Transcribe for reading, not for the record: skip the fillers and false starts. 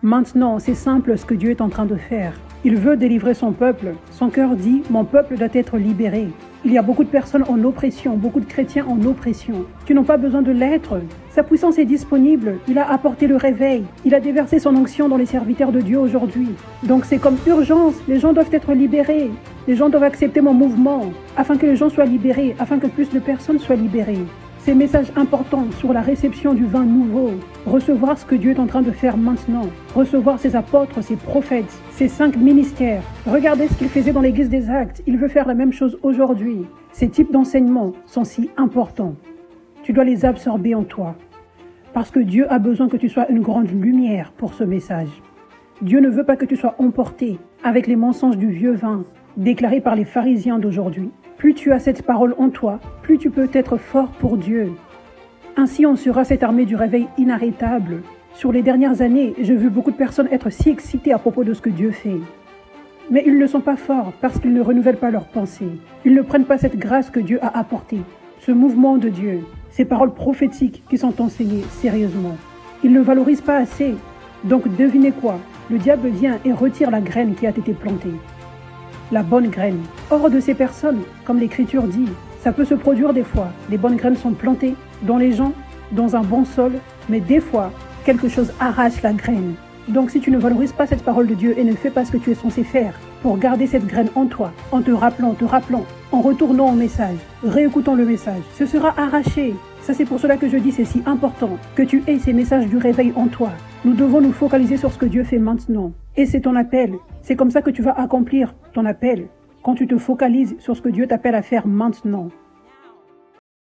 Maintenant, c'est simple ce que Dieu est en train de faire. Il veut délivrer son peuple. Son cœur dit, mon peuple doit être libéré. Il y a beaucoup de personnes en oppression, beaucoup de chrétiens en oppression, qui n'ont pas besoin de l'être. Sa puissance est disponible. Il a apporté le réveil. Il a déversé son onction dans les serviteurs de Dieu aujourd'hui. Donc c'est comme urgence. Les gens doivent être libérés. Les gens doivent accepter mon mouvement, afin que les gens soient libérés, afin que plus de personnes soient libérées. Ces messages importants sur la réception du vin nouveau, recevoir ce que Dieu est en train de faire maintenant, recevoir ses apôtres, ses prophètes, ses 5 ministères. Regardez ce qu'il faisait dans l'Église des Actes, il veut faire la même chose aujourd'hui. Ces types d'enseignements sont si importants. Tu dois les absorber en toi, parce que Dieu a besoin que tu sois une grande lumière pour ce message. Dieu ne veut pas que tu sois emporté avec les mensonges du vieux vin, déclarés par les pharisiens d'aujourd'hui. Plus tu as cette parole en toi, plus tu peux être fort pour Dieu. Ainsi, on sera cette armée du réveil inarrêtable. Sur les dernières années, j'ai vu beaucoup de personnes être si excitées à propos de ce que Dieu fait. Mais ils ne sont pas forts parce qu'ils ne renouvellent pas leurs pensées. Ils ne prennent pas cette grâce que Dieu a apportée, ce mouvement de Dieu, ces paroles prophétiques qui sont enseignées sérieusement. Ils ne valorisent pas assez. Donc devinez quoi? Le diable vient et retire la graine qui a été plantée. La bonne graine. Hors de ces personnes, comme l'Écriture dit, ça peut se produire des fois. Les bonnes graines sont plantées dans les gens, dans un bon sol, mais des fois, quelque chose arrache la graine. Donc si tu ne valorises pas cette parole de Dieu et ne fais pas ce que tu es censé faire pour garder cette graine en toi, en te rappelant, en retournant au message, réécoutant le message, ce sera arraché. Ça, c'est pour cela que je dis c'est si important que tu aies ces messages du réveil en toi. Nous devons nous focaliser sur ce que Dieu fait maintenant. Et c'est ton appel. C'est comme ça que tu vas accomplir ton appel, quand tu te focalises sur ce que Dieu t'appelle à faire maintenant.